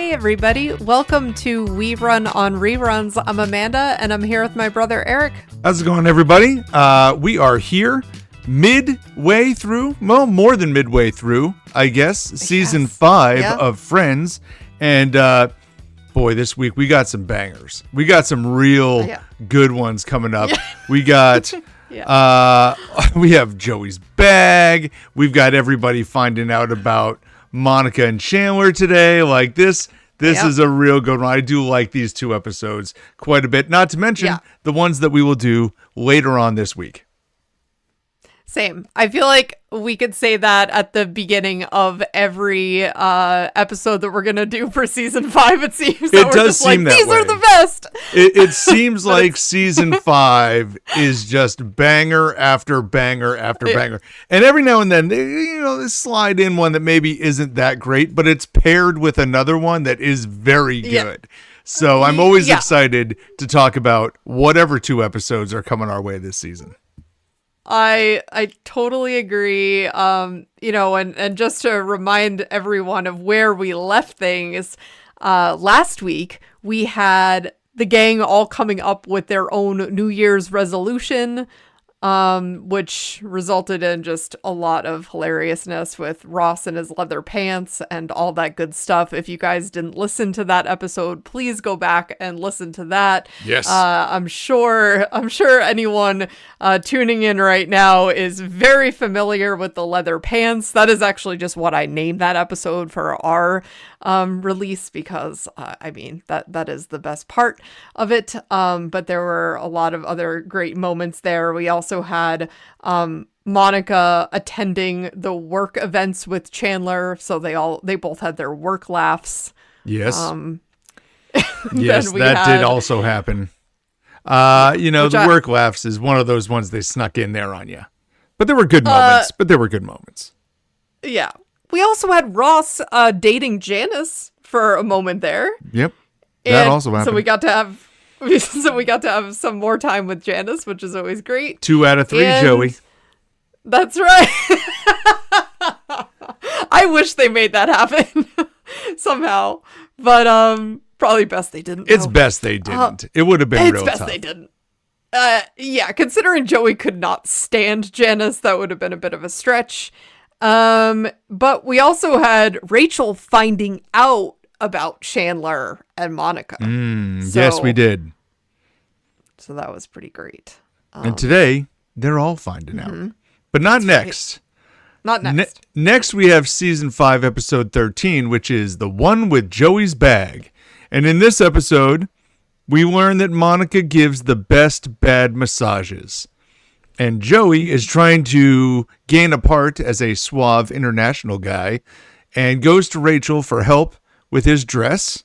Hey everybody, welcome to We Run on Reruns. I'm Amanda and I'm here with my brother Eric. How's it going, everybody? We are here midway through, well, more than midway through, I guess, season 5 of Friends. And boy, this week we got some bangers. We got some real good ones coming up. We got we have Joey's bag. We've got everybody finding out about Monica and Chandler today. Like this is a real good one. I do like these 2 episodes quite a bit. Not to mention the ones that we will do later on this week. Same. I feel like we could say that at the beginning of every episode that we're going to do for season 5, it seems. It does seem that way. These are the best. It seems like season 5 is just banger after banger after banger. And every now and then, they slide in one that maybe isn't that great, but it's paired with another one that is very good. Yeah. So I'm always excited to talk about whatever 2 episodes are coming our way this season. I totally agree. And just to remind everyone of where we left things, last week we had the gang all coming up with their own New Year's resolution, which resulted in just a lot of hilariousness with Ross and his leather pants and all that good stuff. If you guys didn't listen to that episode, please go back and listen to that. Yes. I'm sure anyone tuning in right now is very familiar with the leather pants. That is actually just what I named that episode for our release because that is the best part of it. But there were a lot of other great moments there. We also had Monica attending the work events with Chandler, so they both had their work laughs. Yes. Yes, that did also happen. The work laughs is one of those ones they snuck in there on you. But there were good moments. Yeah. We also had Ross dating Janice for a moment there. Yep. That also happened. So we got to have some more time with Janice, which is always great. 2 out of 3, Joey. That's right. I wish they made that happen somehow, but probably best they didn't. It's best they didn't. It would have been real tough. It's best they didn't. Considering Joey could not stand Janice, that would have been a bit of a stretch. But we also had Rachel finding out about Chandler and Monica. Yes, we did. So that was pretty great. And today, they're all finding out. But not next. Right. Not next. Next, we have season 5, episode 13, which is The One with Joey's Bag. And in this episode, we learn that Monica gives the best bad massages. And Joey is trying to gain a part as a suave international guy and goes to Rachel for help with his dress.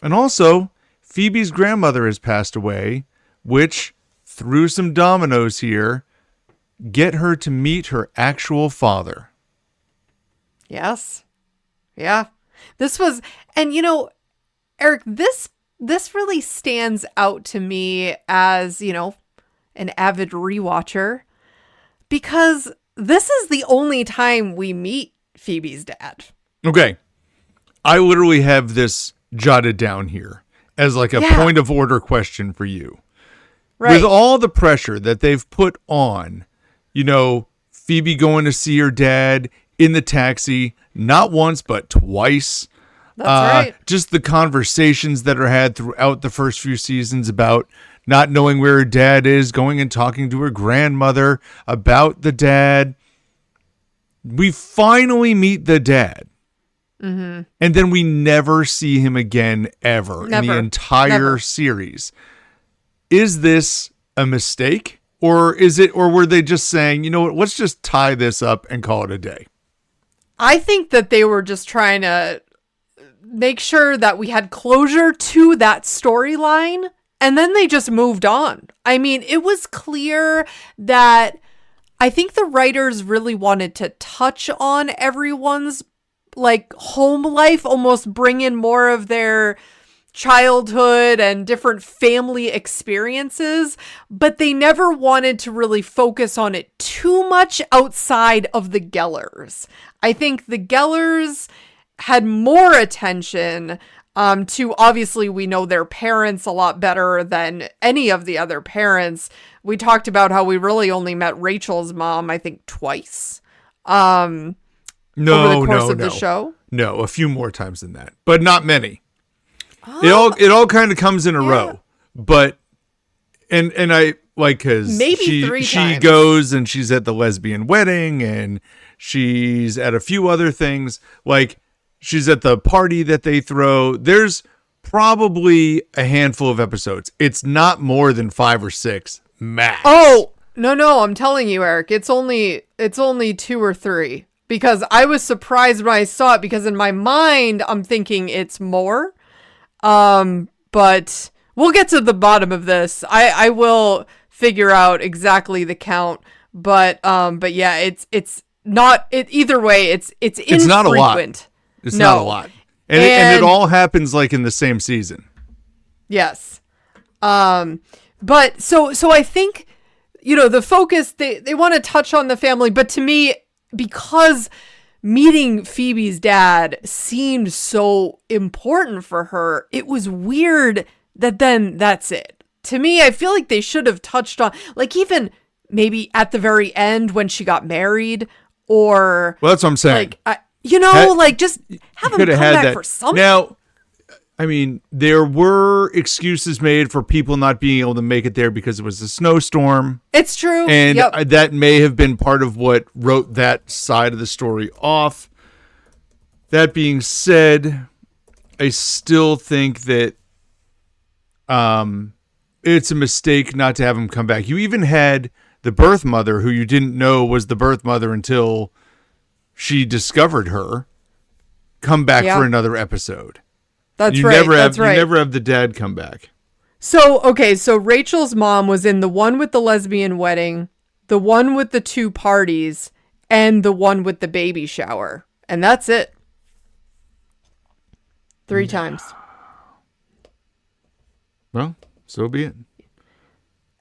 And also, Phoebe's grandmother has passed away, which, through some dominoes here, get her to meet her actual father. Yes. Yeah. This was, and Eric, this really stands out to me as, an avid rewatcher, because this is the only time we meet Phoebe's dad. Okay. I literally have this jotted down here as like a point of order question for you. Right. With all the pressure that they've put on, Phoebe going to see her dad in the taxi, not once, but twice. That's right. Just the conversations that are had throughout the first few seasons about not knowing where her dad is, going and talking to her grandmother about the dad. We finally meet the dad. Mm-hmm. And then we never see him again ever in the entire series. Is this a mistake? Or were they just saying, you know what, let's just tie this up and call it a day? I think that they were just trying to make sure that we had closure to that storyline, and then they just moved on. I mean, it was clear that I think the writers really wanted to touch on everyone's home life, almost bring in more of their childhood and different family experiences, but they never wanted to really focus on it too much outside of the Gellers. I think the Gellers had more attention To obviously we know their parents a lot better than any of the other parents. We talked about how we really only met Rachel's mom, I think, twice. Over the course of the show. No, a few more times than that, but not many. It all kind of comes in a row, but and I like because maybe she goes and she's at the lesbian wedding and she's at a few other things, like she's at the party that they throw. There's probably a handful of episodes. It's not more than 5 or 6 max. Oh no, I'm telling you, Eric, it's only 2 or 3. Because I was surprised when I saw it, because in my mind, I'm thinking it's more. But we'll get to the bottom of this. I will figure out exactly the count. But yeah, it's not either way. It's infrequent. Not a lot. It's not a lot. And it all happens like in the same season. Yes. But so I think, the focus, they want to touch on the family, but to me, because meeting Phoebe's dad seemed so important for her, it was weird that then that's it. To me, I feel like they should have touched on, like, even maybe at the very end when she got married, or... Well, that's what I'm saying. Like, just have him come back for something. Now, I mean, there were excuses made for people not being able to make it there because it was a snowstorm. It's true. And that may have been part of what wrote that side of the story off. That being said, I still think that it's a mistake not to have him come back. You even had the birth mother, who you didn't know was the birth mother until she discovered her, come back for another episode. That's right. You never have the dad come back. So Rachel's mom was in the one with the lesbian wedding, the one with the 2 parties, and the one with the baby shower. And that's it. 3 times. Well, so be it.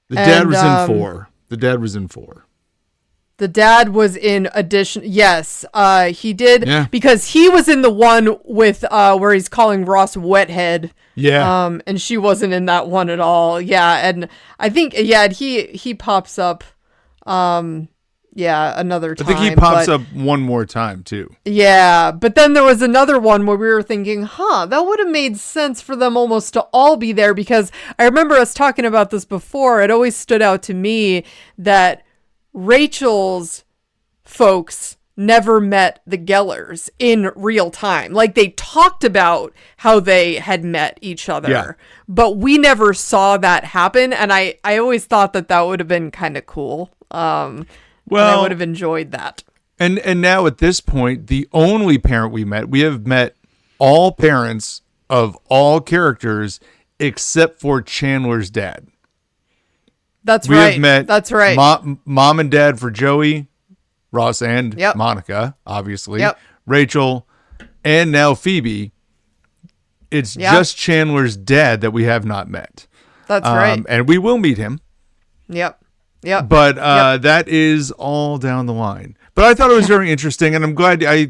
The dad was in 4. The dad was in 4. The dad was in addition. Yes, he did. Yeah. Because he was in the one with where he's calling Ross Wethead. Yeah. And she wasn't in that one at all. Yeah. And I think, he pops up, another time. I think he pops up one more time too. Yeah. But then there was another one where we were thinking, that would have made sense for them almost to all be there, because I remember us talking about this before. It always stood out to me that Rachel's folks never met the Gellers in real time. Like, they talked about how they had met each other, but we never saw that happen. And I always thought that would have been kind of cool. I would have enjoyed that. And now at this point, the only parent we have met all parents of all characters except for Chandler's dad. We have met mom and dad for Joey, Ross, and Monica, obviously. Yep. Rachel, and now Phoebe. It's just Chandler's dad that we have not met. That's right. And we will meet him. Yep. But that is all down the line. But I thought it was very interesting, and I'm glad. I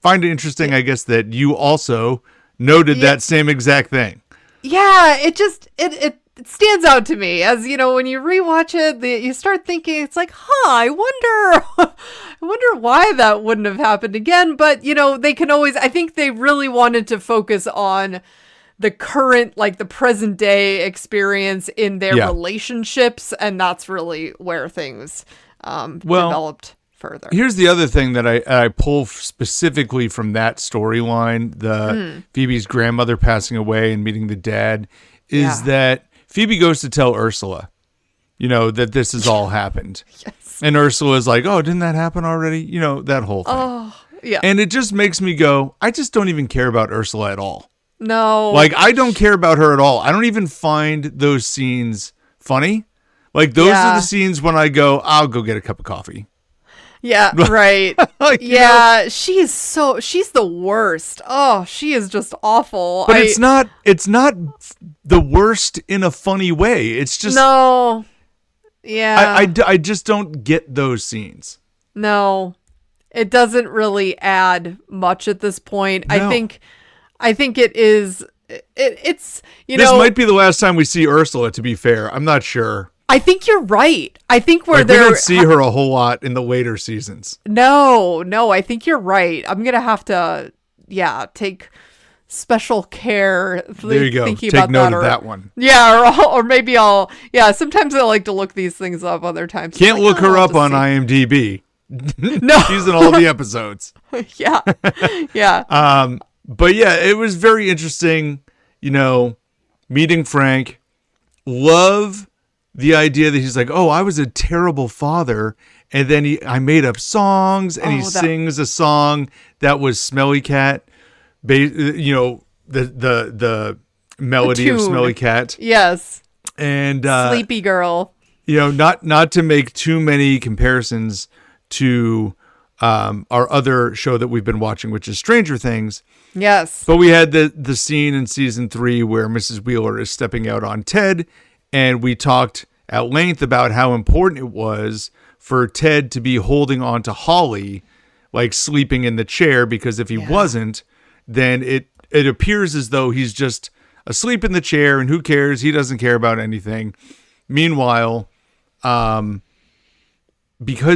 find it interesting, I guess, that you also noted that same exact thing. Yeah, it just it stands out to me, as when you rewatch it, you start thinking, it's like, I wonder why that wouldn't have happened again. But they can always, I think they really wanted to focus on the current, like the present day experience in their relationships, and that's really where things developed further. Here's the other thing that I pull specifically from that storyline, the Phoebe's grandmother passing away and meeting the dad, is that Phoebe goes to tell Ursula, that this has all happened. Yes. And Ursula is like, oh, didn't that happen already? That whole thing. Oh, yeah. And it just makes me go, I just don't even care about Ursula at all. No. Like, I don't care about her at all. I don't even find those scenes funny. Like, those are the scenes when I go, I'll go get a cup of coffee. Yeah, right. She's the worst. Oh, she is just awful. But it's not the worst in a funny way. It's just no. Yeah. I just don't get those scenes. No. It doesn't really add much at this point. No. I think I think it is. It's this might be the last time we see Ursula. To be fair, I'm not sure. I think you're right. I think we don't see her a whole lot in the later seasons. No, I think you're right. I'm gonna have to, take special care. There you go. Take note of that one. Yeah, or maybe I'll. Yeah, sometimes I like to look these things up. Other times, can't look her up on IMDb. No, she's in all the episodes. Yeah. But yeah, it was very interesting. Meeting Frank. Love the idea that he's like, oh, I was a terrible father, and then I made up songs, and he sings a song that was Smelly Cat, the melody of Smelly Cat. Yes. And Sleepy Girl. Not to make too many comparisons to our other show that we've been watching, which is Stranger Things. Yes. But we had the scene in season 3 where Mrs. Wheeler is stepping out on Ted. And we talked at length about how important it was for Ted to be holding on to Holly, like sleeping in the chair, because if he wasn't, then it appears as though he's just asleep in the chair, and who cares? He doesn't care about anything. Meanwhile, because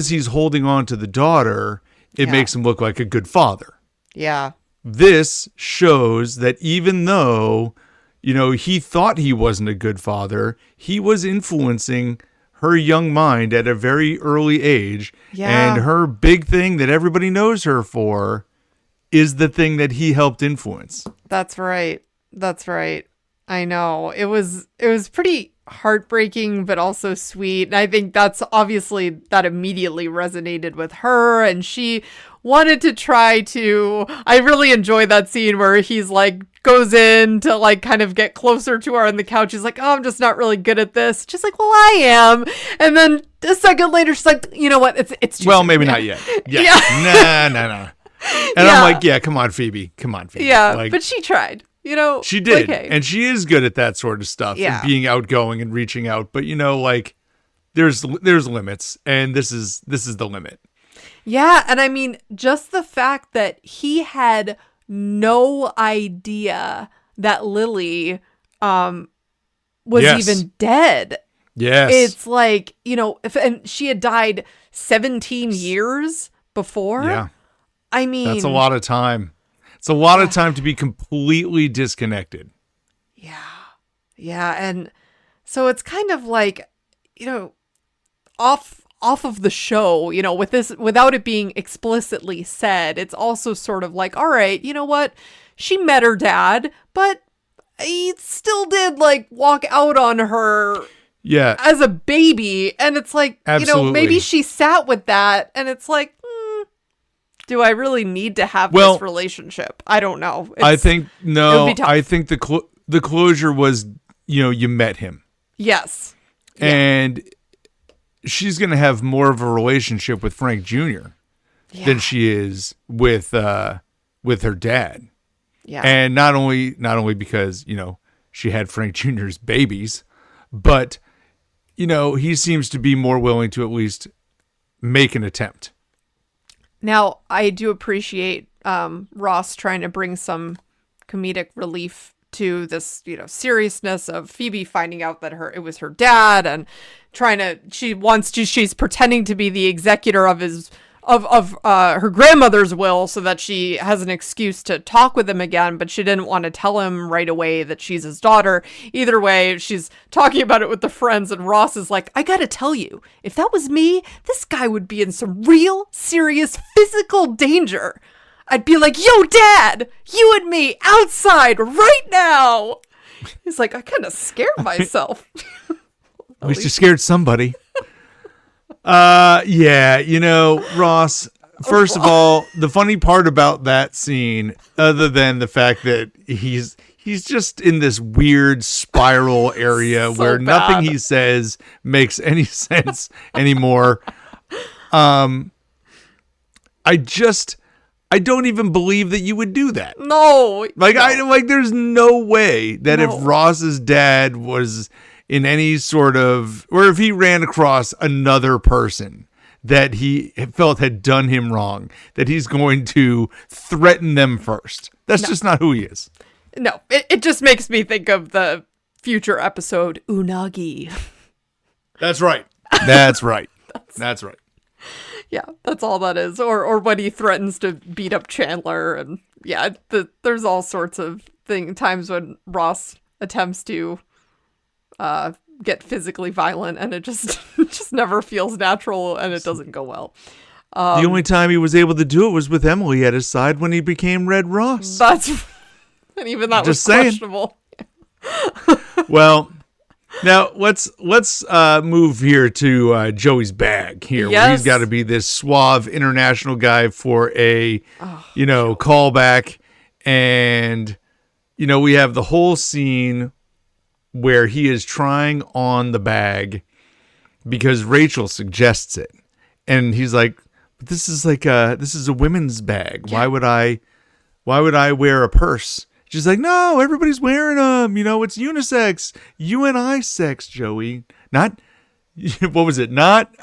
he's holding on to the daughter, it makes him look like a good father. Yeah. This shows that even though he thought he wasn't a good father, he was influencing her young mind at a very early age. Yeah. And her big thing that everybody knows her for is the thing that he helped influence. That's right. I know. It was pretty heartbreaking, but also sweet. And I think that immediately resonated with her. And she wanted to try to, I really enjoy that scene where he's like, goes in to like kind of get closer to her on the couch. He's like, oh, I'm just not really good at this. She's like, well, I am. And then a second later, she's like, you know what? It's well, maybe not yet. Yeah. No. And I'm like, yeah, come on, Phoebe. Yeah, but she tried. She did. Okay. And she is good at that sort of stuff and being outgoing and reaching out. But there's limits, and this is the limit. Yeah, and I mean, just the fact that he had no idea that Lily was even dead. Yes. It's like, and she had died 17 years before. Yeah. I mean, that's a lot of time. It's a lot of time to be completely disconnected. Yeah. Yeah. And so it's kind of like, off of the show, with this, without it being explicitly said, it's also sort of like, all right, you know what? She met her dad, but he still did like walk out on her as a baby. And it's like, absolutely. Maybe she sat with that and it's like, do I really need to have this relationship? I don't know. I think the closure was, you met him. Yes. And she's going to have more of a relationship with Frank Jr. Than she is with her dad. Yeah. And not only because, she had Frank Jr.'s babies, but, he seems to be more willing to at least make an attempt. Now, I do appreciate Ross trying to bring some comedic relief to this, seriousness of Phoebe finding out that it was her dad, and she's pretending to be the executor of her grandmother's will so that she has an excuse to talk with him again, but she didn't want to tell him right away that she's his daughter. Either way, she's talking about it with the friends, and Ross is like, I gotta tell you, if that was me, this guy would be in some real serious physical danger. I'd be like, yo, Dad, you and me outside right now. He's like, I kind of scared myself. At least you scared somebody. Ross, first of all, the funny part about that scene, other than the fact that he's just in this weird spiral area where nothing he says makes any sense anymore. I don't even believe that you would do that. No. There's no way that if Ross's dad was in any sort of, or if he ran across another person, that he felt had done him wrong, that he's going to threaten them first. That's just not who he is. No, it just makes me think of the future episode, Unagi. That's right. That's right. That's right. Yeah, that's all that is. Or when he threatens to beat up Chandler. And yeah, there's all sorts of times when Ross attempts to get physically violent, and it just never feels natural, and it doesn't go well. The only time he was able to do it was with Emily at his side when he became Red Ross. And even that was questionable. Well, now let's move here to Joey's bag here. Yes. Where he's got to be this suave international guy for a callback, and we have the whole scene where he is trying on the bag because Rachel suggests it, and he's like, "But this is a women's bag. Why would I wear a purse?" She's like, "No, everybody's wearing them. It's unisex, sex, Joey. Not what was it? Not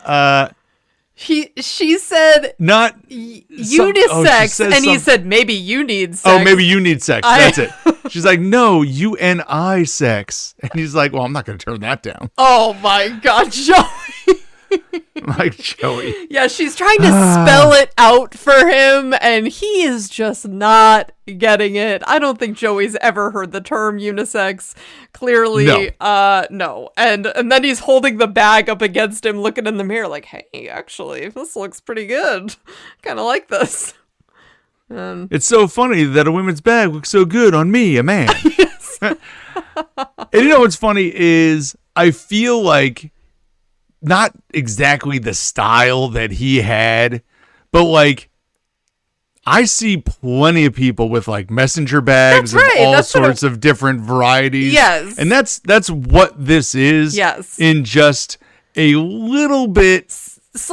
She said not unisex, and he said maybe you need sex. Oh, maybe you need sex. That's it. She's like, no, UNI sex, and he's like, well, I'm not going to turn that down. Oh my God, Joey. Like Joey. Yeah, she's trying to spell it out for him, and he is just not getting it. I don't think Joey's ever heard the term unisex. Clearly, no. And then he's holding the bag up against him, looking in the mirror like, hey, actually, this looks pretty good. Kind of like this. It's so funny that a women's bag looks so good on me, a man. Yes. And what's funny is I feel like not exactly the style that he had, but I see plenty of people with messenger bags of all sorts of different varieties. Yes. And that's what this is. Yes. In just a little bit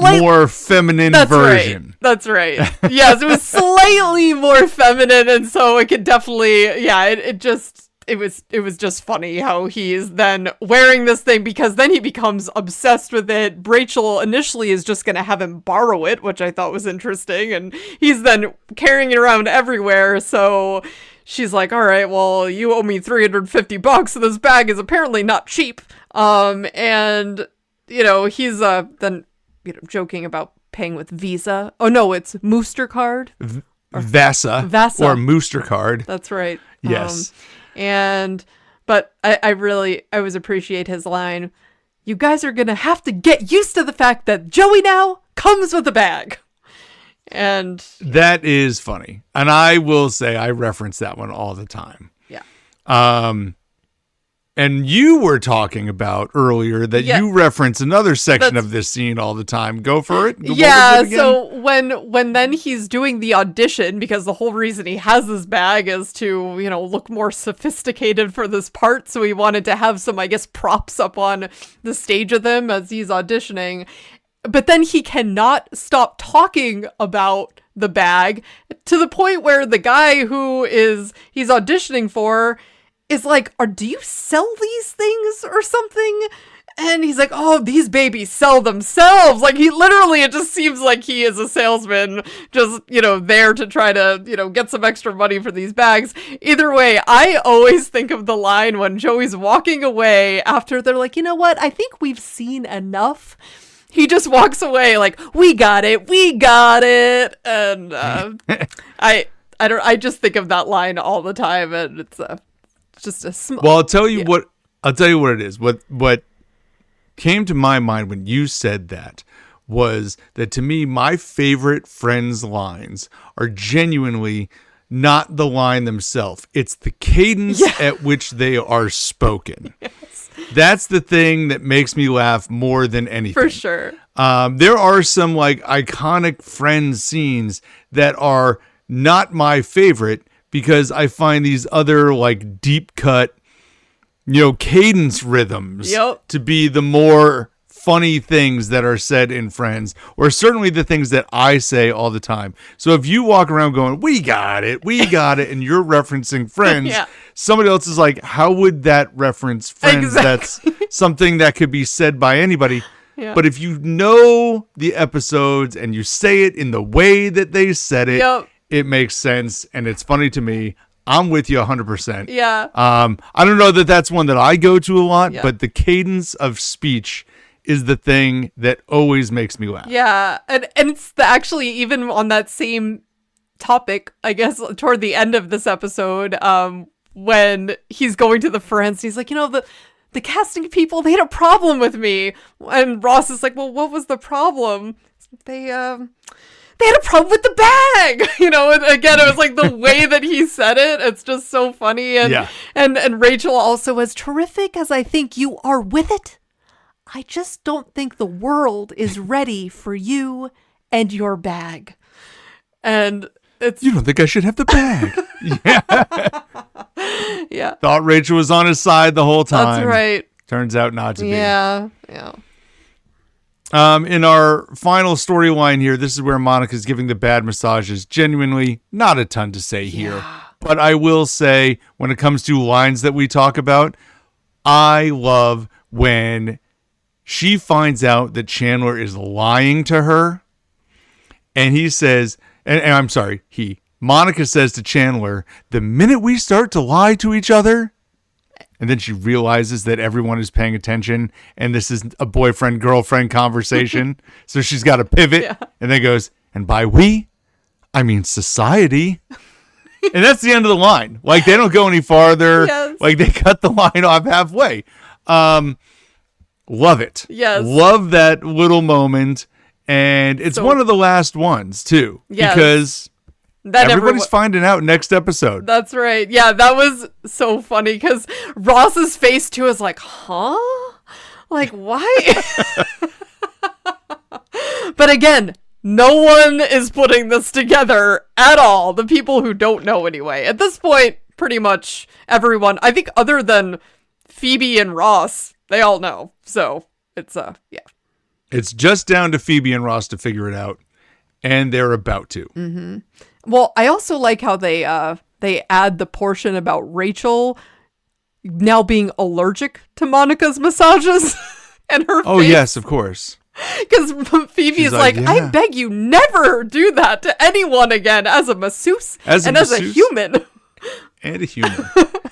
more feminine version. Right. That's right. Yes, it was slightly more feminine, and so it could definitely, it was just funny how he's then wearing this thing, because then he becomes obsessed with it. Rachel initially is just going to have him borrow it, which I thought was interesting, and he's then carrying it around everywhere. So she's like, all right, well, you owe me $350, so this bag is apparently not cheap. And he's then joking about paying with Visa. Oh no, it's Mooster card. Vasa. Or Mooster card. That's right. Yes. But I always appreciate his line. You guys are going to have to get used to the fact that Joey now comes with a bag. And that is funny. And I will say I reference that one all the time. Yeah. And you were talking about earlier that you reference another section of this scene all the time. Go for it. Yeah, so when then he's doing the audition, because the whole reason he has this bag is to, look more sophisticated for this part. So he wanted to have some, I guess, props up on the stage of him as he's auditioning. But then he cannot stop talking about the bag to the point where the guy who he's auditioning for is like, do you sell these things or something? And he's like, oh, these babies sell themselves. It just seems like he is a salesman, just, there to try to, get some extra money for these bags. Either way, I always think of the line when Joey's walking away after they're like, you know what? I think we've seen enough. He just walks away like, we got it. And I just think of that line all the time. And it's just a small. Well, I'll tell you what it is. What came to my mind when you said that was that, to me, my favorite Friends lines are genuinely not the line themselves. It's the cadence at which they are spoken. Yes. That's the thing that makes me laugh more than anything. For sure. There are some iconic Friends scenes that are not my favorite, because I find these other deep cut, cadence rhythms to be the more funny things that are said in Friends, or certainly the things that I say all the time. So if you walk around going, we got it, and you're referencing Friends, somebody else is like, how would that reference Friends? Exactly. That's something that could be said by anybody. Yeah. But if you know the episodes and you say it in the way that they said it, it makes sense. And it's funny to me. I'm with you 100%. Yeah. I don't know that that's one that I go to a lot, but the cadence of speech is the thing that always makes me laugh. Yeah. And it's actually even on that same topic, I guess, toward the end of this episode, when he's going to the friends, he's like, the casting people, they had a problem with me. And Ross is like, well, what was the problem? They had a problem with the bag. And again, it was like the way that he said it. It's just so funny. And Rachel also, as terrific as I think you are with it, I just don't think the world is ready for you and your bag. And you don't think I should have the bag? Yeah. Thought Rachel was on his side the whole time. That's right. Turns out not to be. Yeah. In our final storyline here, this is where Monica's giving the bad massages. Genuinely, not a ton to say here. But I will say, when it comes to lines that we talk about, I love when she finds out that Chandler is lying to her. And he says, and I'm sorry, Monica says to Chandler, the minute we start to lie to each other, and then she realizes that everyone is paying attention and this is a boyfriend-girlfriend conversation. So she's got to pivot and then goes, and by we, I mean society. And that's the end of the line. Like, they don't go any farther. Yes. Like, they cut the line off halfway. Love it. Yes. Love that little moment. And it's one of the last ones, too. Yes. Because everybody's finding out next episode. That's right. Yeah, that was so funny because Ross's face, too, is like, huh? Like, why? But again, no one is putting this together at all. The people who don't know anyway. At this point, pretty much everyone, I think other than Phoebe and Ross, they all know. So it's, yeah. It's just down to Phoebe and Ross to figure it out. And they're about to. Mm-hmm. Well, I also like how they add the portion about Rachel now being allergic to Monica's massages and her face. Oh, yes, of course. Because Phoebe's like, I beg you, never do that to anyone again as a masseuse as a human. And a human.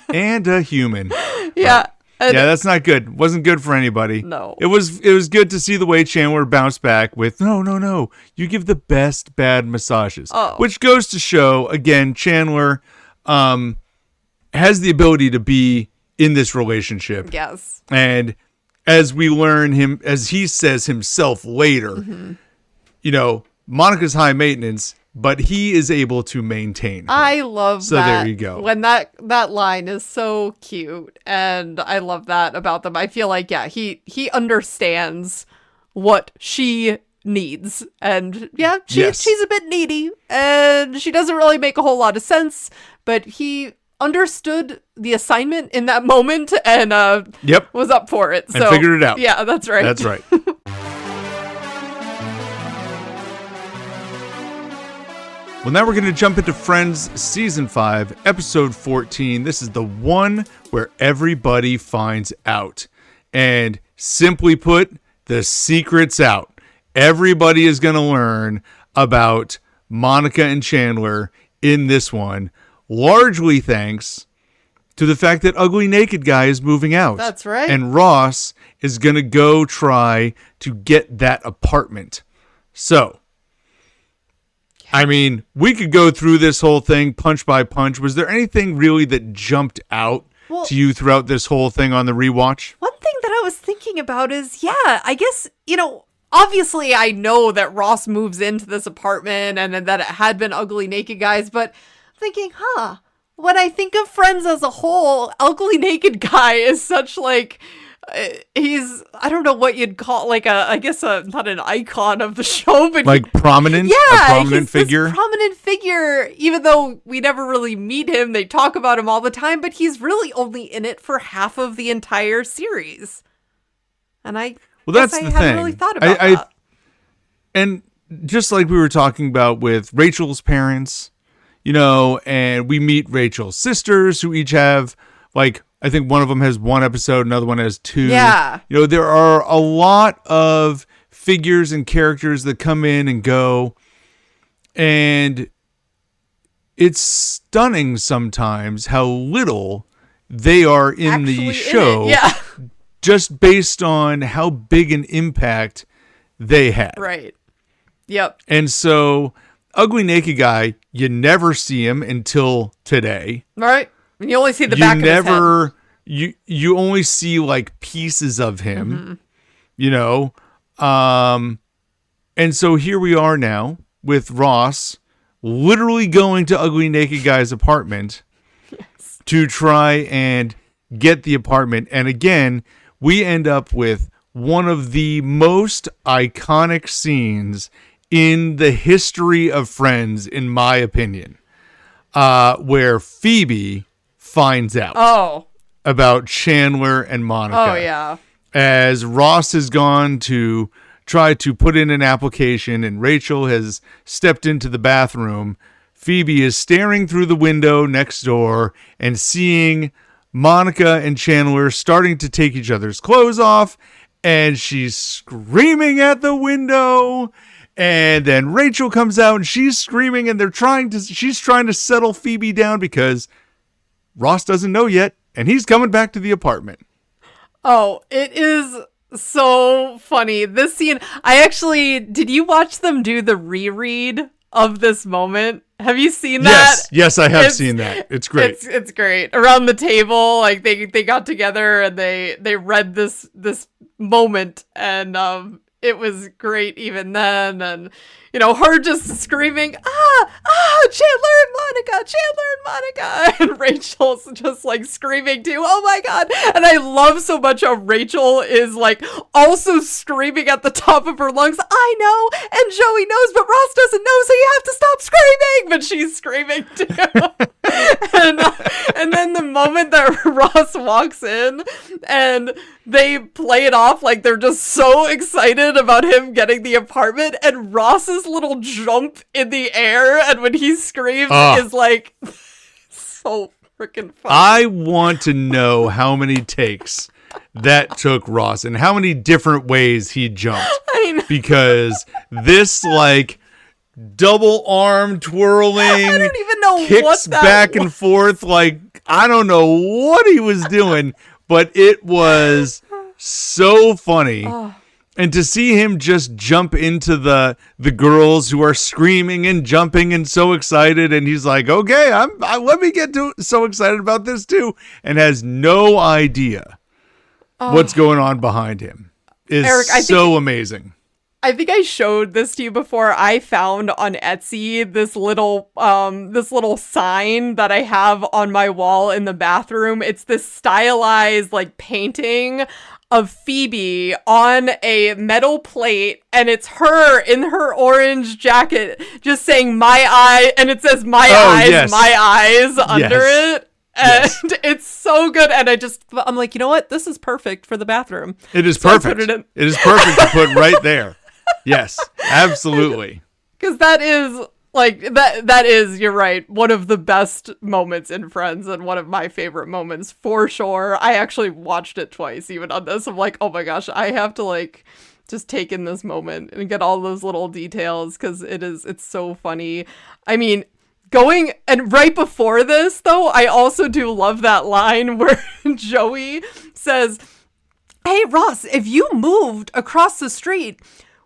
And a human. Yeah. Yeah, that's not good. Wasn't good for anybody. No. It was good to see the way Chandler bounced back with, no. You give the best bad massages. Oh. Which goes to show, again, Chandler has the ability to be in this relationship. Yes. And as we learn him, as he says himself later, Monica's high maintenance, but he is able to maintain her. I love that. So there you go. When that line is so cute, and I love that about them. I feel like, he understands what she needs, and she's a bit needy, and she doesn't really make a whole lot of sense, but he understood the assignment in that moment and was up for it. So and figured it out. Yeah, that's right. That's right. Well, now we're going to jump into Friends Season 5, Episode 14. This is the one where everybody finds out. And simply put, the secret's out. Everybody is going to learn about Monica and Chandler in this one, largely thanks to the fact that Ugly Naked Guy is moving out. That's right. And Ross is going to go try to get that apartment. So, I mean, we could go through this whole thing punch by punch. Was there anything really that jumped out to you throughout this whole thing on the rewatch? One thing that I was thinking about is, I guess, obviously I know that Ross moves into this apartment and that it had been Ugly Naked Guys, but thinking, when I think of Friends as a whole, Ugly Naked Guy is such he's, I don't know what you'd call, not an icon of the show, but prominent? Yeah, a prominent figure? This prominent figure, even though we never really meet him, they talk about him all the time, but he's really only in it for half of the entire series. And I hadn't really thought about that. And just like we were talking about with Rachel's parents, and we meet Rachel's sisters who each have I think one of them has 1 episode, another one has 2. Yeah. You know, there are a lot of figures and characters that come in and go, and it's stunning sometimes how little they are in the show, just based on how big an impact they had. Right. Yep. And so, Ugly Naked Guy, you never see him until today. Right. And you only see the back of his head. You only see like pieces of him, you know. And so here we are now with Ross literally going to Ugly Naked Guy's apartment to try and get the apartment. And again, we end up with one of the most iconic scenes in the history of Friends, in my opinion, where Phoebe finds out about Chandler and Monica. Oh, yeah. As Ross has gone to try to put in an application and Rachel has stepped into the bathroom, Phoebe is staring through the window next door and seeing Monica and Chandler starting to take each other's clothes off, and she's screaming at the window. And then Rachel comes out and she's screaming, and she's trying to settle Phoebe down because Ross doesn't know yet, and he's coming back to the apartment. Oh, it is so funny. This scene, did you watch them do the reread of this moment? Have you seen that? Yes, I have seen that. It's great. It's great. Around the table, like they got together and they read this moment, and it was great even then. And you know, her just screaming, Chandler and Monica, and Rachel's just like screaming too, oh my god. And I love so much how Rachel is like also screaming at the top of her lungs, I know, and Joey knows, but Ross doesn't know, so you have to stop screaming. But she's screaming too. and then the moment that Ross walks in and they play it off like they're just so excited about him getting the apartment, and Ross's little jump in the air and when he screams is like so freaking funny. I want to know how many takes that took Ross and how many different ways he jumped. I know. Because this like double arm twirling, I don't even know kicks what that back and forth, like I don't know what he was doing, but it was so funny. And to see him just jump into the girls who are screaming and jumping and so excited, and he's like, okay, let me get so excited about this too, and has no idea what's going on behind him is Eric, amazing. I think I showed this to you before. I found on Etsy this little sign that I have on my wall in the bathroom. It's this stylized like painting of Phoebe on a metal plate, and it's her in her orange jacket just saying my eye, and it says my eyes under it. And it's so good. And I'm like, you know what? This is perfect for the bathroom. It is perfect. It is perfect to put right there. Yes, absolutely. Because that is like that is, you're right, one of the best moments in Friends and one of my favorite moments for sure. I actually watched it twice even on this. I'm like, oh my gosh, I have to like just take in this moment and get all those little details because it's so funny. I mean, going and right before this though, I also do love that line where Joey says, hey Ross, if you moved across the street,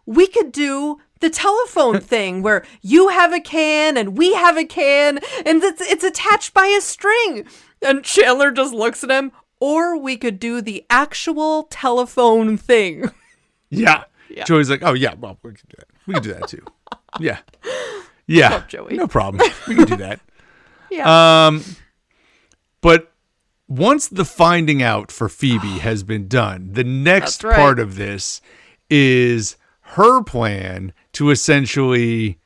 we could do the telephone thing where you have a can and we have a can and it's attached by a string. And Chandler just looks at him, or we could do the actual telephone thing. Yeah. Joey's like, oh yeah, well, we can do that. We can do that too. Yeah. Yeah. Love Joey. No problem. We can do that. Yeah. But once the finding out for Phoebe has been done, the next part of this is her plan to essentially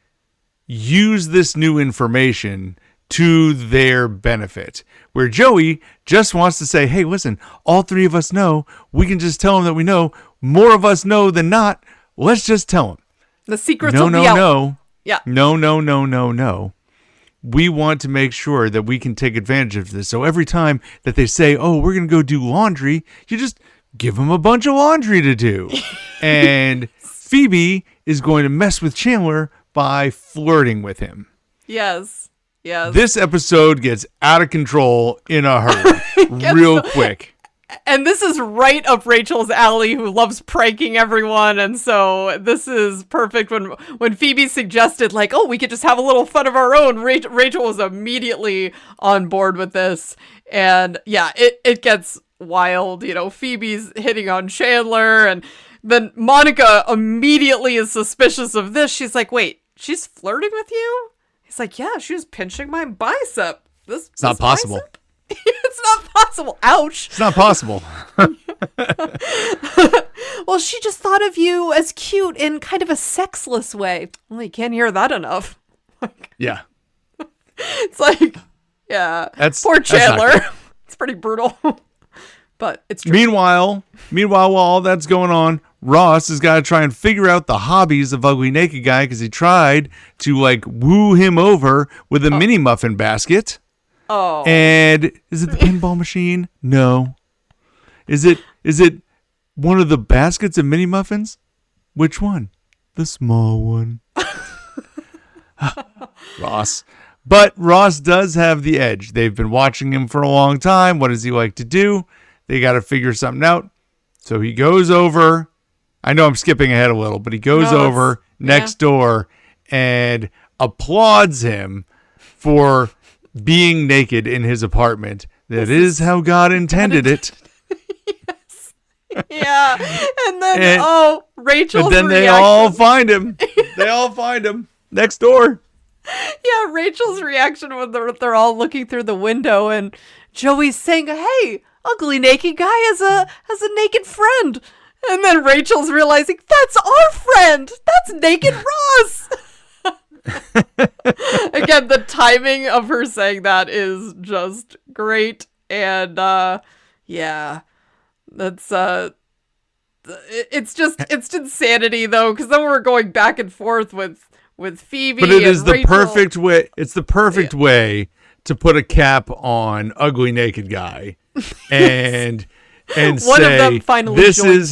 use this new information to their benefit. Where Joey just wants to say, hey, listen, all three of us know. We can just tell them that we know. More of us know than not. Let's just tell them. The secrets will be out. No. Yeah. No. we want to make sure that we can take advantage of this. So every time that they say, oh, we're going to go do laundry, you just give them a bunch of laundry to do. And Phoebe is going to mess with Chandler by flirting with him. Yes. This episode gets out of control in a hurry, real quick. And this is right up Rachel's alley, who loves pranking everyone. And so this is perfect. When Phoebe suggested, like, oh, we could just have a little fun of our own, Rachel was immediately on board with this. And yeah, it gets wild. You know, Phoebe's hitting on Chandler, and then Monica immediately is suspicious of this. She's like, wait, she's flirting with you? He's like, yeah, she was pinching my bicep. It's not possible. Bicep? It's not possible. Ouch. It's not possible. Well, she just thought of you as cute in kind of a sexless way. Well, you can't hear that enough. Yeah. It's like, yeah. Poor Chandler. It's pretty brutal. But it's true. Meanwhile, while all that's going on, Ross has got to try and figure out the hobbies of Ugly Naked Guy, because he tried to like woo him over with a mini muffin basket. Oh. And is it the pinball machine? No. Is it one of the baskets of mini muffins? Which one? The small one. Ross. But Ross does have the edge. They've been watching him for a long time. What does he like to do? They got to figure something out. So he goes over. I know I'm skipping ahead a little, but he goes over next door and applauds him for being naked in his apartment. That is how God intended it. Yes. Yeah. And then, Rachel's reaction. They all find him. They all find him next door. Yeah, Rachel's reaction when they're all looking through the window, and Joey's saying, hey, Ugly Naked Guy has a naked friend. And then Rachel's realizing, that's our friend. That's Naked Ross. Again, the timing of her saying that is just great. And yeah, that's it's insanity though, because then we're going back and forth with Phoebe. But it is the Rachel. perfect way. It's the perfect way to put a cap on Ugly Naked Guy, and one say, of them finally this joins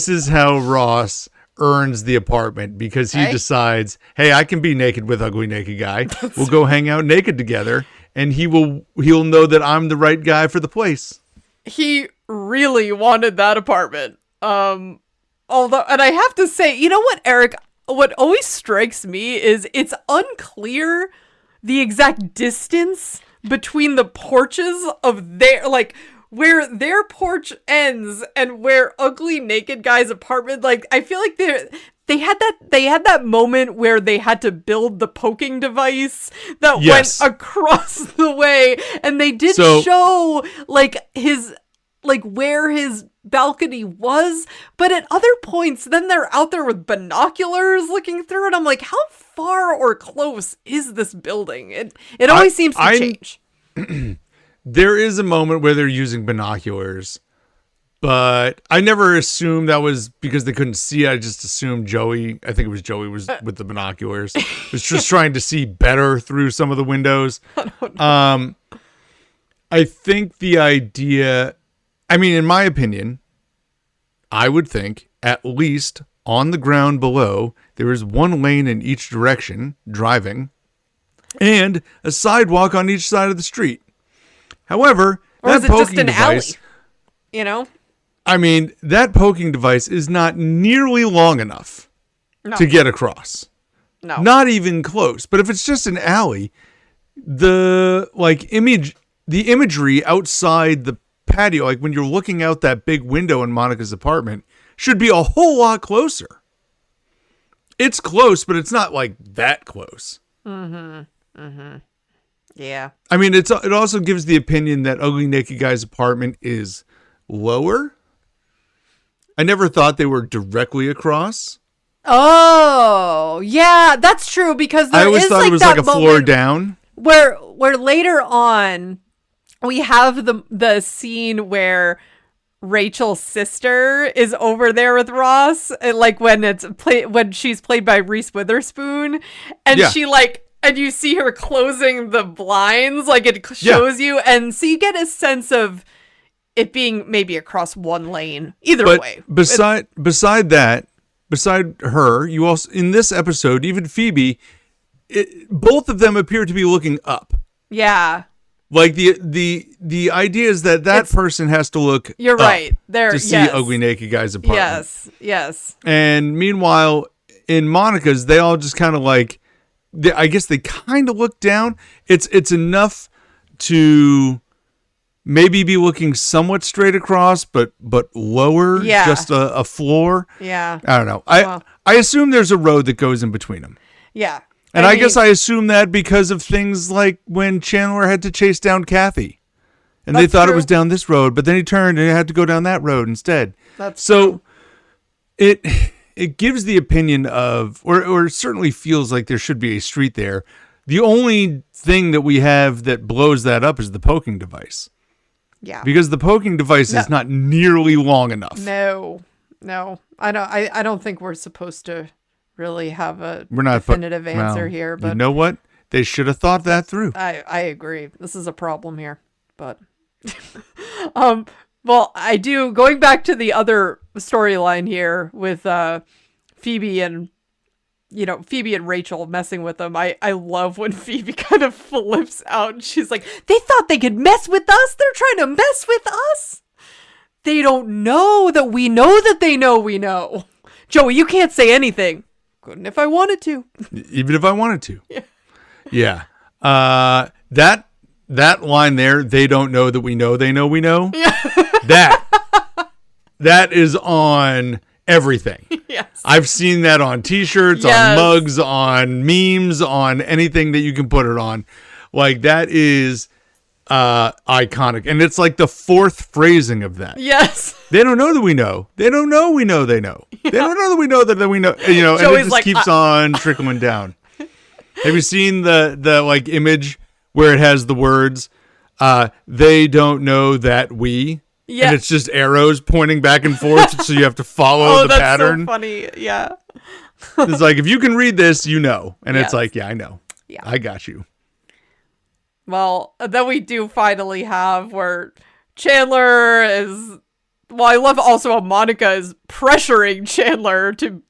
is how Ross earns the apartment, because he decides, hey, I can be naked with Ugly Naked Guy. We'll go hang out naked together, and he'll know that I'm the right guy for the place. He really wanted that apartment. And I have to say, you know what, Eric? What always strikes me is it's unclear the exact distance between the porches of where their porch ends and where Ugly Naked Guy's apartment. Like, I feel like they had that moment where they had to build the poking device that went across the way, and they did show where his balcony was, but at other points then they're out there with binoculars looking through it. I'm like, how far or close is this building? It always seems to change. There is a moment where they're using binoculars, but I never assumed that was because they couldn't see. I just assumed Joey, I think it was Joey, was with the binoculars, was just trying to see better through some of the windows. I don't know. I think the idea, in my opinion, I would think at least on the ground below, there is one lane in each direction driving and a sidewalk on each side of the street. However, or that is it just an device, alley? You know? That poking device is not nearly long enough to get across. No. Not even close. But if it's just an alley, the imagery outside the patio, like when you're looking out that big window in Monica's apartment, should be a whole lot closer. It's close, but it's not like that close. Mm-hmm. Mm-hmm. Yeah. It also gives the opinion that Ugly Naked Guy's apartment is lower. I never thought they were directly across. Oh, yeah, that's true, because I always thought it was like a floor down. Where later on we have the scene where Rachel's sister is over there with Ross, like when she's played by Reese Witherspoon, and she And you see her closing the blinds, like it shows you. And so you get a sense of it being maybe across one lane. Either way. Beside her, you also, in this episode, even Phoebe, both of them appear to be looking up. Yeah. Like the idea is that person has to look You're up right. There to see ugly naked guy's apartment. Yes. And meanwhile, in Monica's, they all just kind of like, I guess they kind of look down. It's enough to maybe be looking somewhat straight across, but lower, just a floor. Yeah. I don't know. I assume there's a road that goes in between them. Yeah. And I guess I assume that because of things like when Chandler had to chase down Kathy. And they thought it was down this road, but then he turned and he had to go down that road instead. That's true. It gives the opinion of, or it certainly feels like there should be a street there. The only thing that we have that blows that up is the poking device. Yeah. Because the poking device is not nearly long enough. No. I don't think we're supposed to really have a definitive answer here. But you know what? They should have thought that through. I agree. This is a problem here. But well, I do, going back to the other storyline here with Phoebe and Rachel messing with them. I love when Phoebe kind of flips out and she's like, they thought they could mess with us? They're trying to mess with us? They don't know that we know that they know we know. Joey, you can't say anything. Couldn't if I wanted to. Even if I wanted to. Yeah. That line there, they don't know that we know they know we know. Yeah. That is on everything. Yes. I've seen that on t-shirts, on mugs, on memes, on anything that you can put it on. Like, that is iconic. And it's like the fourth phrasing of that. Yes. They don't know that we know. They don't know we know they know. Yeah. They don't know that we know that we know. And it just like, keeps on trickling down. Have you seen the like image where it has the words, they don't know that we... Yeah. And it's just arrows pointing back and forth, so you have to follow the pattern. Oh, that's so funny. Yeah. It's like, if you can read this, you know. And it's like, yeah, I know. Yeah. I got you. Well, then we do finally have where Chandler is... Well, I love also how Monica is pressuring Chandler to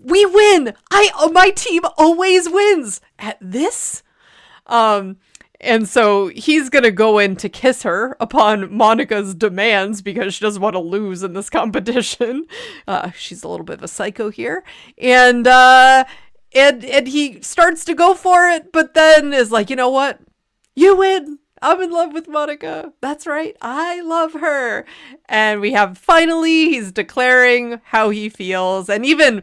we win! My team always wins! At this? And so he's going to go in to kiss her upon Monica's demands because she doesn't want to lose in this competition. She's a little bit of a psycho here. And he starts to go for it, but then is like, you know what? You win. I'm in love with Monica. That's right. I love her. And we have finally, he's declaring how he feels. And even,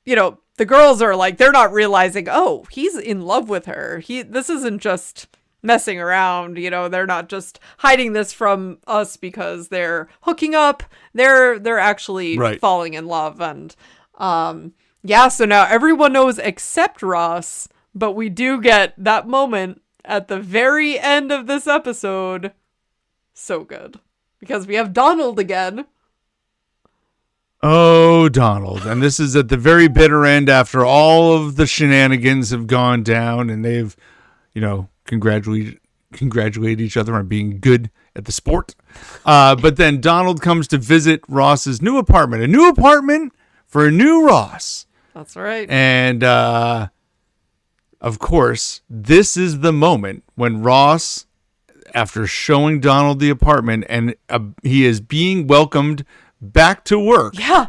the girls are like, they're not realizing, oh, he's in love with her. This isn't just messing around, they're not just hiding this from us because they're hooking up. They're actually falling in love. And so now everyone knows except Ross, but we do get that moment at the very end of this episode. So good. Because we have Donald again. Oh, Donald. And this is at the very bitter end after all of the shenanigans have gone down and they've, congratulate each other on being good at the sport. But then Donald comes to visit Ross's new apartment. A new apartment for a new Ross. That's right. And, of course, this is the moment when Ross, after showing Donald the apartment, and he is being welcomed back to work. Yeah.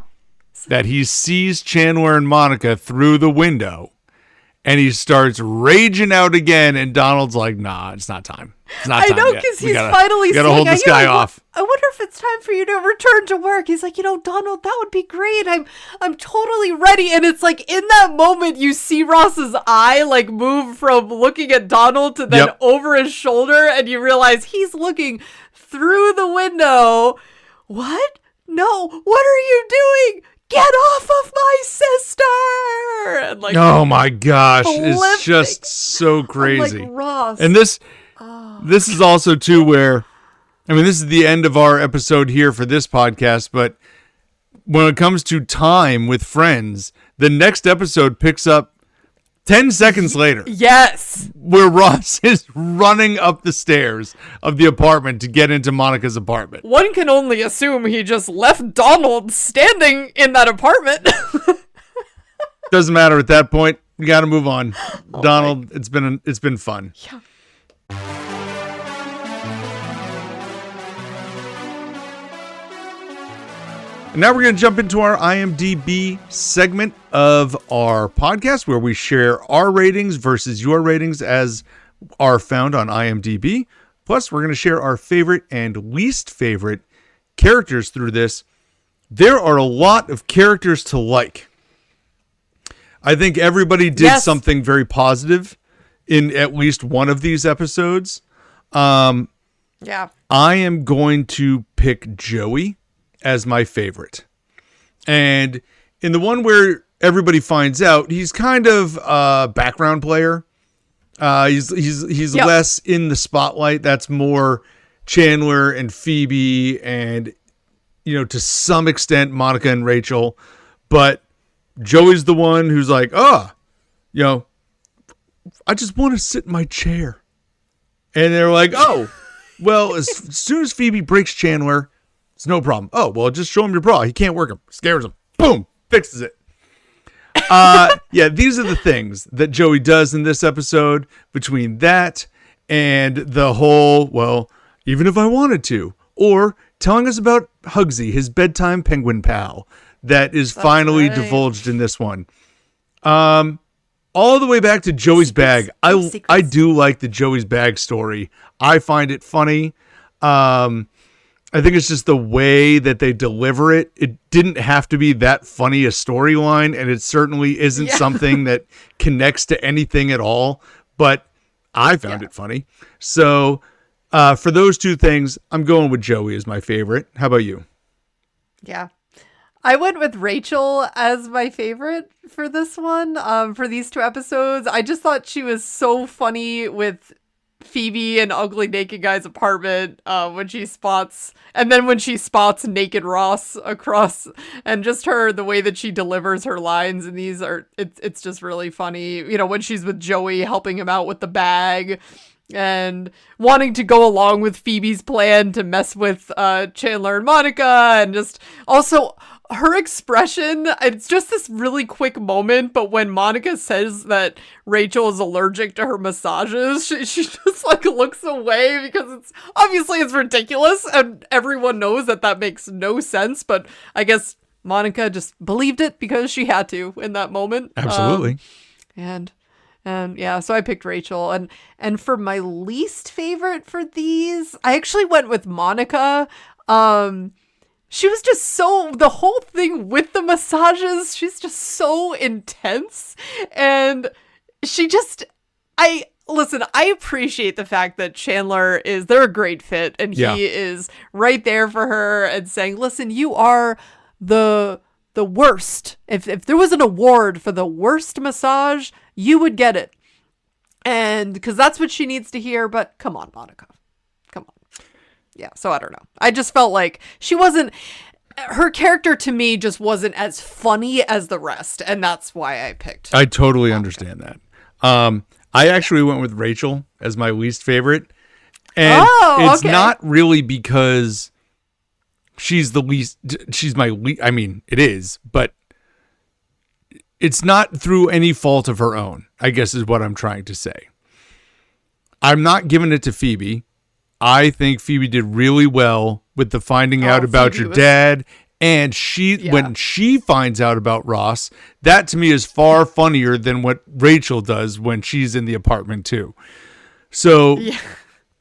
That he sees Chandler and Monica through the window. And he starts raging out again, and Donald's like, nah, it's not time. It's not time. I know, because he's finally saying, hold this guy off. I wonder if it's time for you to return to work. He's like, Donald, that would be great. I'm totally ready. And it's like, in that moment, you see Ross's eye like move from looking at Donald to then over his shoulder, and you realize he's looking through the window. What? No, what are you doing? Get off of my sister! And like, oh my gosh, it's just so crazy. Like, Ross. And this is also too where, this is the end of our episode here for this podcast, but when it comes to time with friends, the next episode picks up 10 seconds later, Yes. where Ross is running up the stairs of the apartment to get into Monica's apartment. One can only assume he just left Donald standing in that apartment. Doesn't matter at that point. You got to move on. Oh Donald, it's been fun. Yeah. And now we're going to jump into our IMDb segment of our podcast where we share our ratings versus your ratings as are found on IMDb. Plus, we're going to share our favorite and least favorite characters through this. There are a lot of characters to like. I think everybody did something very positive in at least one of these episodes. Yeah. I am going to pick Joey as my favorite. And in the one where everybody finds out, he's kind of a background player. He's less in the spotlight. That's more Chandler and Phoebe and, to some extent, Monica and Rachel. But Joey's the one who's like, I just want to sit in my chair. And they're like, well, as soon as Phoebe breaks Chandler, it's no problem. Oh, well, just show him your bra. He can't work him. Scares him. Boom. Fixes it. These are the things that Joey does in this episode. Between that and the whole, well, even if I wanted to, or telling us about Hugsy, his bedtime penguin pal, that is finally divulged in this one. All the way back to Joey's bag. I do like the Joey's bag story. I find it funny. I think it's just the way that they deliver it. It didn't have to be that funny a storyline, and it certainly isn't something that connects to anything at all, but I found it funny. So for those two things, I'm going with Joey as my favorite. How about you? Yeah. I went with Rachel as my favorite for this one, for these two episodes. I just thought she was so funny with Phoebe in Ugly Naked Guy's apartment when she spots naked Ross across, and just the way that she delivers her lines in these it's just really funny. When she's with Joey helping him out with the bag and wanting to go along with Phoebe's plan to mess with Chandler and Monica, and just also her expression, it's just this really quick moment, but when Monica says that Rachel is allergic to her massages, she just looks away because it's ridiculous, and everyone knows that makes no sense, but I guess Monica just believed it because she had to in that moment. Absolutely. So I picked Rachel, and for my least favorite for these, I actually went with Monica. She was just the whole thing with the massages, she's just so intense. And I appreciate the fact that Chandler they're a great fit, and he is right there for her and saying, listen, you are the worst. If there was an award for the worst massage, you would get it. And because that's what she needs to hear, but come on, Monica. Yeah, so I don't know. I just felt like her character to me just wasn't as funny as the rest, and that's why I picked. I totally understand that. I actually went with Rachel as my least favorite, and it's not really because she's the least. She's my least. I mean, it is, but it's not through any fault of her own, I guess is what I'm trying to say. I'm not giving it to Phoebe. I think Phoebe did really well with the finding out about your dad. And when she finds out about Ross, that to me is far funnier than what Rachel does when she's in the apartment too. So,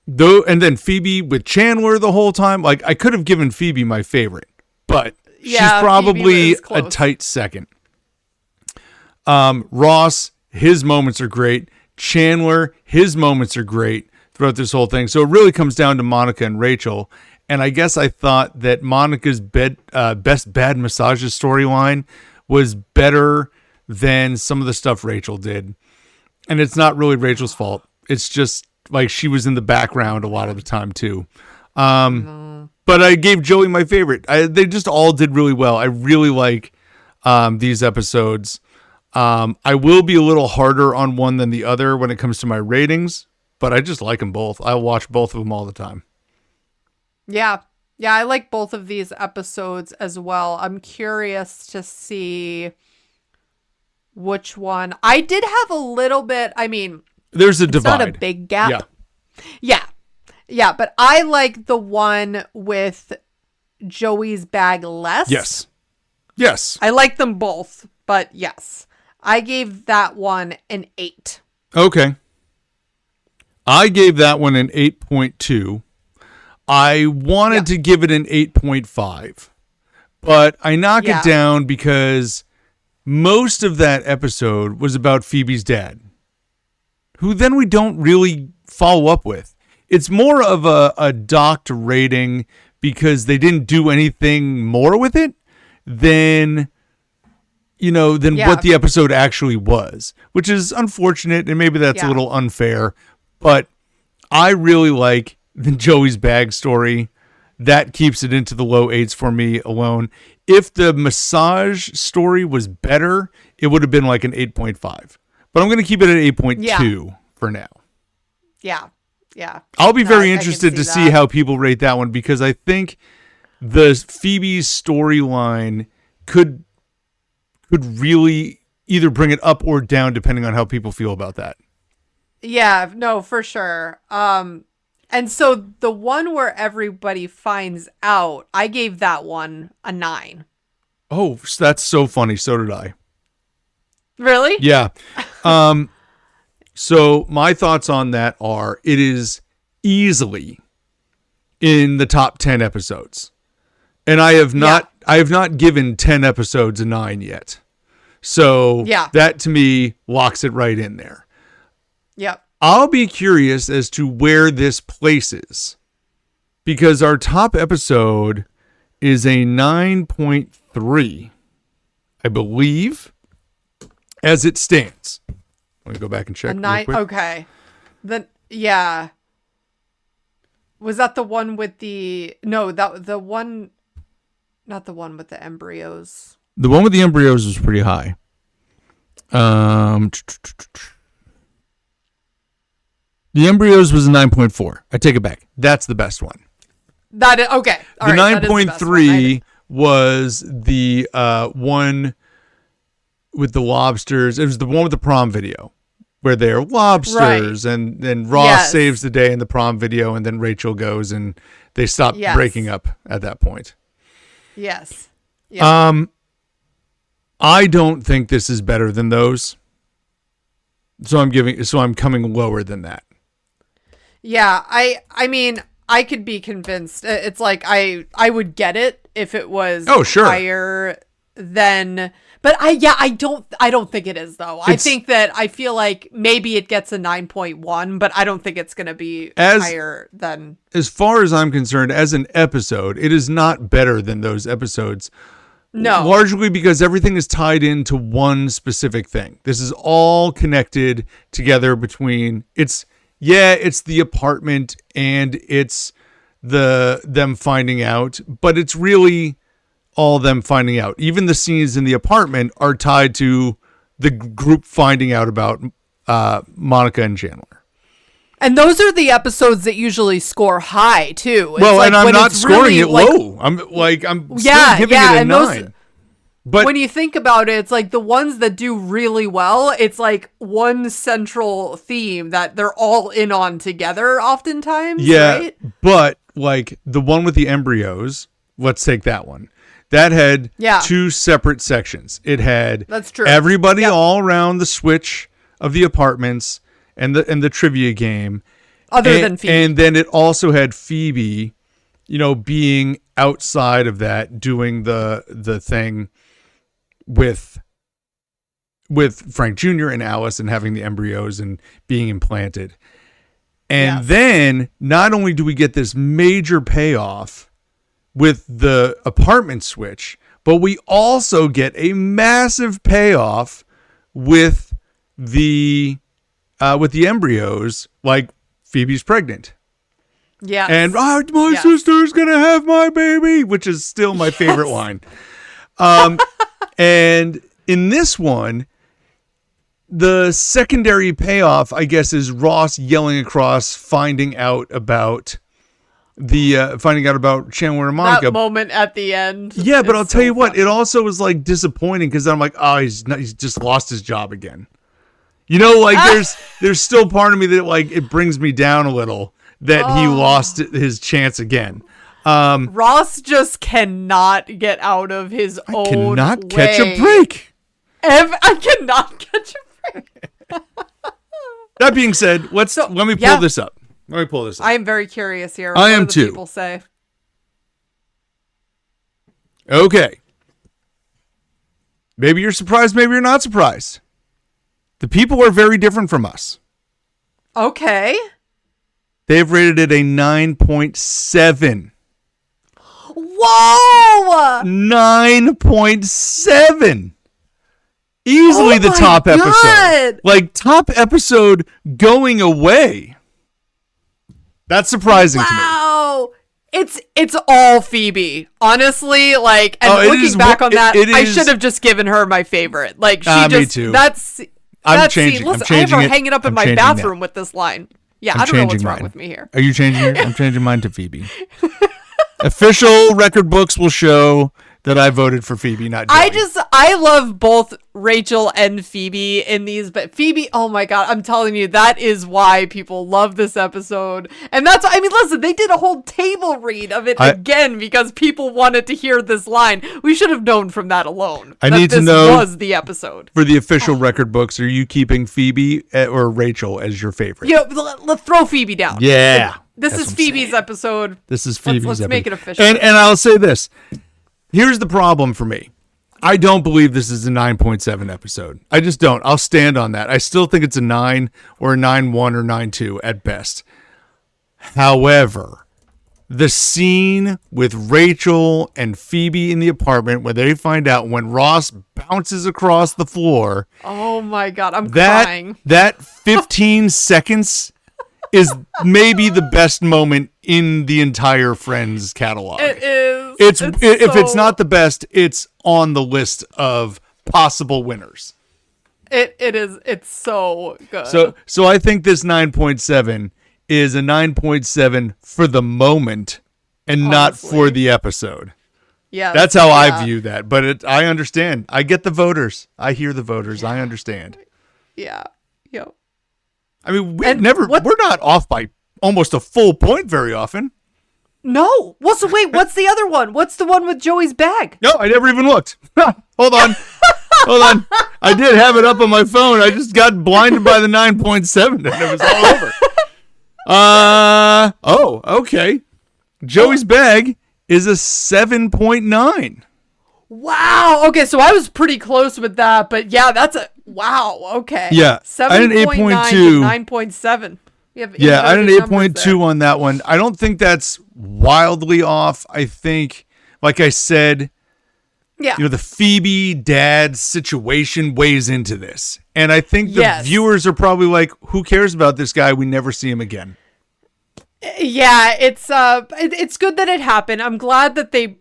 and then Phoebe with Chandler the whole time, I could have given Phoebe my favorite, but she's probably a tight second. Ross, his moments are great. Chandler, his moments are great throughout this whole thing. So it really comes down to Monica and Rachel. And I guess I thought that Monica's best bad massages storyline was better than some of the stuff Rachel did. And it's not really Rachel's fault. It's just she was in the background a lot of the time too. But I gave Joey my favorite. They just all did really well. I really like these episodes. I will be a little harder on one than the other when it comes to my ratings, but I just like them both. I watch both of them all the time. Yeah. Yeah, I like both of these episodes as well. I'm curious to see which one. I did have a little bit, I mean, there's a divide. It's not a big gap. Yeah. Yeah. Yeah, but I like the one with Joey's bag less. Yes. Yes. I like them both, but yes. I gave that one an 8. Okay. I gave that one an 8.2. I wanted to give it an 8.5, but I knock it down because most of that episode was about Phoebe's dad, who then we don't really follow up with. It's more of a docked rating because they didn't do anything more with it than what the episode actually was, which is unfortunate, and maybe that's a little unfair, but I really like the Joey's bag story. That keeps it into the low 8s for me alone. If the massage story was better, it would have been like an 8.5, but I'm going to keep it at 8.2 for now. Yeah. Yeah. I'll be very interested to see how people rate that one, because I think the Phoebe's storyline could really either bring it up or down depending on how people feel about that. Yeah, no, for sure. And so the one where everybody finds out, I gave that one a 9. Oh, that's so funny. So did I. Really? Yeah. So my thoughts on that are, it is easily in the top 10 episodes. And I have not given 10 episodes a 9 yet. So that to me locks it right in there. Yep. I'll be curious as to where this places, because our top episode is a 9.3, I believe, as it stands. Let me go back and check. A 9. Okay. Then was that the one with the the one, not the one with the embryos. The one with the embryos was pretty high. The embryos was a 9.4. I take it back. That's the best one. That is, okay. The 9.3 was the one with the lobsters. It was the one with the prom video where they're lobsters, and then Ross saves the day in the prom video, and then Rachel goes and they stop breaking up at that point. Yes. Yeah. I don't think this is better than those. So I'm coming lower than that. Yeah, I mean, I could be convinced. It's like I would get it if it was higher than, but I don't think it is though. I feel like maybe it gets a 9.1, but I don't think it's going to be higher than. As far as I'm concerned, as an episode, it is not better than those episodes. No. Largely because everything is tied into one specific thing. This is all connected together between it's the apartment and it's them finding out, but it's really all them finding out. Even the scenes in the apartment are tied to the group finding out about Monica and Chandler. And those are the episodes that usually score high too. It's and I'm not scoring it low. I'm still giving it a 9. But when you think about it, it's like the ones that do really well, it's like one central theme that they're all in on together oftentimes. Yeah, right? But like the one with the embryos, let's take that one. That had 2 separate sections. It had everybody all around the switch of the apartments and the trivia game. Other than Phoebe. And then it also had Phoebe, being outside of that, doing the thing with Frank Jr. and Alice and having the embryos and being implanted. And then not only do we get this major payoff with the apartment switch, but we also get a massive payoff with the embryos, like Phoebe's pregnant. Yeah. And my sister's going to have my baby, which is still my favorite line. And in this one, the secondary payoff, I guess, is Ross yelling across, finding out about Chandler and Monica. That moment at the end. Yeah, but I'll tell you what, funny. it also was like disappointing because I'm like, oh, he's just lost his job again. You know, like there's still part of me that like it brings me down a little that he lost his chance again. Ross just cannot get out of his own cannot way. catch a break. I cannot catch a break. That being said, let me pull this up. Let me pull this up. I am very curious here. I am what do the too. People say. Okay. Maybe you're surprised, maybe you're not surprised. The people are very different from us. Okay. They've rated it a 9.7. Whoa! 9.7. Easily the top episode. Like, top episode going away. That's surprising to me. Wow. It's all Phoebe. Honestly, like, and looking back on that, I should have just given her my favorite. Like, she just, me too. I'm changing. Listen, I'm changing I have her it. hanging up in my bathroom with this line. Yeah, I don't know what's wrong with me here. Are you changing it? I'm changing mine to Phoebe. Official record books will show that I voted for Phoebe, not Joey. I love both Rachel and Phoebe in these, but Phoebe, oh my God, I'm telling you, that is why people love this episode. And that's, I mean, listen, they did a whole table read of it again because people wanted to hear this line. We should have known from that alone. I need to know, this was the episode. For the official record books, are you keeping Phoebe or Rachel as your favorite? Yeah, let's throw Phoebe down. Yeah. This is Phoebe's episode. This is Phoebe's let's episode. Make it official. And I'll say this. Here's the problem for me. I don't believe this is a 9.7 episode. I just don't. I'll stand on that. I still think it's a 9 or a 9.1 or 9.2 at best. However, the scene with Rachel and Phoebe in the apartment where they find out when Ross bounces across the floor. Oh my God, I'm crying. That 15 seconds is maybe the best moment in the entire Friends catalog. It is. If it's not the best, it's on the list of possible winners. It is. It's so good. So I think this 9.7 is a 9.7 for the moment and not for the episode. Yeah, that's how I view that. But I understand. I get the voters. I hear the voters. I understand. Yeah. Yep. I mean, we're not off by almost a full point very often. No. What's the other one? What's the one with Joey's bag? No, I never even looked. Hold on. Hold on. I did have it up on my phone. I just got blinded by the 9.7 and it was all over. Okay. Joey's bag is a 7.9. Wow. Okay, so I was pretty close with that, but yeah, that's a wow. Okay. Yeah. 7.9 to 9.7. Yeah, I had an 8.2 on that one. I don't think that's wildly off. I think, like I said, the Phoebe dad situation weighs into this. And I think the viewers are probably like, who cares about this guy? We never see him again. Yeah, it's good that it happened. I'm glad that they,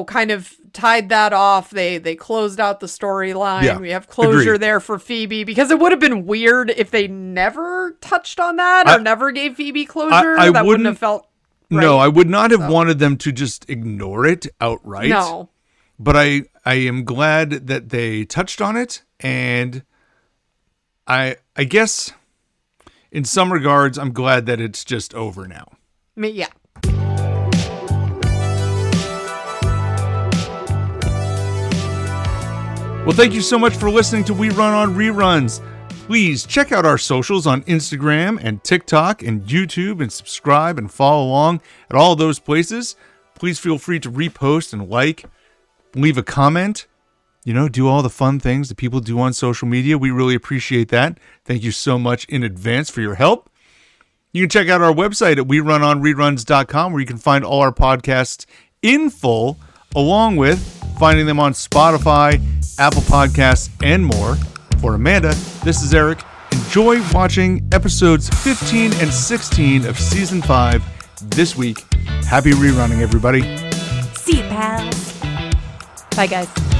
kind of tied that off. They closed out the storyline. Yeah, we have closure there for Phoebe, because it would have been weird if they never touched on that or never gave Phoebe closure. That wouldn't have felt right. No, I would not have wanted them to just ignore it outright. No. But I am glad that they touched on it, and I guess in some regards I'm glad that it's just over now. Yeah. Well, thank you so much for listening to We Run on Reruns. Please check out our socials on Instagram and TikTok and YouTube, and subscribe and follow along at all those places. Please feel free to repost and leave a comment, do all the fun things that people do on social media. We really appreciate that. Thank you so much in advance for your help. You can check out our website at werunonreruns.com, where you can find all our podcasts in full, along with finding them on Spotify, Apple Podcasts, and more. For Amanda, this is Eric. Enjoy watching episodes 15 and 16 of Season 5 this week. Happy rerunning, everybody. See you, pals. Bye, guys.